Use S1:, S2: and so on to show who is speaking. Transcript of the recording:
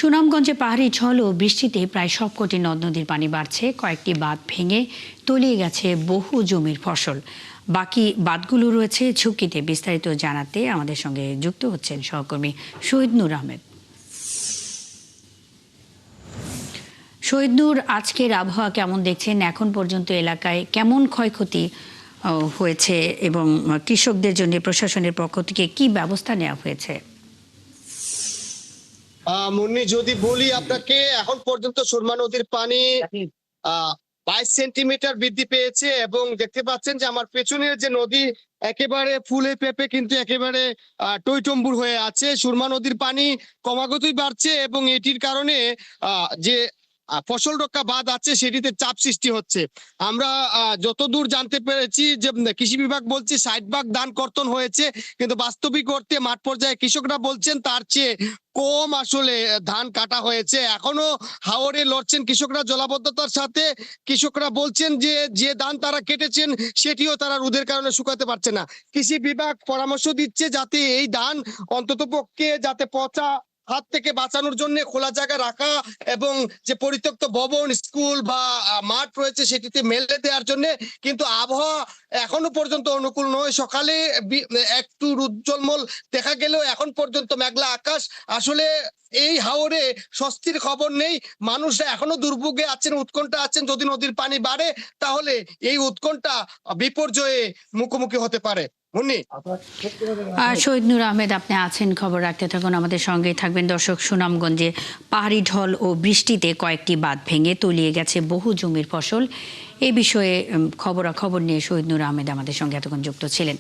S1: সুনামগঞ্জে পাহাড়ি ঝড় ও বৃষ্টিতে প্রায় সবকটি নদ নদীর পানি বাড়ছে। কয়েকটি বাঁধ ভেঙে তলিয়ে গেছে বহু জমির ফসল। বাকি বাঁধগুলো রয়েছে ঝুঁকিতে। বিস্তারিত জানাতে আমাদের সঙ্গে যুক্ত হচ্ছেন সহকর্মী শহীদ নূর আহমেদ। শহীদ নূর, আজকের আবহাওয়া কেমন দেখছেন? এখন পর্যন্ত এলাকায় কেমন ক্ষয়ক্ষতি হয়েছে এবং কৃষকদের জন্য প্রশাসনের পক্ষ থেকে কি ব্যবস্থা নেওয়া হয়েছে?
S2: মুন্নি, যদি বলি আপনাকে, এখন পর্যন্ত সুরমা নদীর পানি 22 সেন্টিমিটার বৃদ্ধি পেয়েছে এবং দেখতে পাচ্ছেন যে আমার পেছনের যে নদী একেবারে ফুলে পেঁপে কিন্তু একেবারে টইটম্বুর হয়ে আছে। সুরমা নদীর পানি ক্রমাগতই বাড়ছে এবং এটির কারণে যে ফসল রক্ষা বাঁধ আছে সেটিতে চাপ সৃষ্টি হচ্ছে। আমরা যতদূর জানতে পেরেছি যে কৃষি বিভাগ বলছে 60 ভাগ ধান কর্তন হয়েছে, কিন্তু বাস্তবিক অর্থে মাঠ পর্যায়ে কৃষকরা বলছেন তার চেয়ে কম আসলে ধান কাটা হয়েছে। এখনো হাওরে লড়ছেন কৃষকরা জলাবদ্ধতার সাথে। কৃষকরা বলছেন যে যে ধান তারা কেটেছেন সেটিও তারা রোদের কারণে শুকাতে পারছে না। কৃষি বিভাগ পরামর্শ দিচ্ছে যাতে এই ধান অন্তত পক্ষে যাতে পচা হাত থেকে বাঁচানোর জন্য খোলা জায়গা রাখা এবং যে পরিত্যক্ত ভবন, স্কুল বা মাঠ রয়েছে সেটিতে মেলে দেওয়ার জন্য। কিন্তু আবহাওয়া এখনো পর্যন্ত অনুকূল নয়। সকালে একটু রোজ্জ্বলমল দেখা গেলেও এখন পর্যন্ত মেঘলা আকাশ। আসলে এই হাওরে স্বস্তির খবর নেই। মানুষরা এখনো দুর্ভোগে আছেন, উৎকণ্ঠা আছেন। যদি নদীর পানি বাড়ে তাহলে এই উৎকণ্ঠা বিপর্যয়ে মুখোমুখি হতে পারে।
S1: শহীদ নূর আহমেদ, আপনি আছেন, খবর রাখতে থাকুন, আমাদের সঙ্গেই থাকবেন। দর্শক, সুনামগঞ্জে পাহাড়ি ঢল ও বৃষ্টিতে কয়েকটি বাঁধ ভেঙে তলিয়ে গেছে বহু জমির ফসল। এই বিষয়ে খবরাখবর নিয়ে শহীদ নূর আহমেদ আমাদের সঙ্গে এতক্ষণ যুক্ত ছিলেন।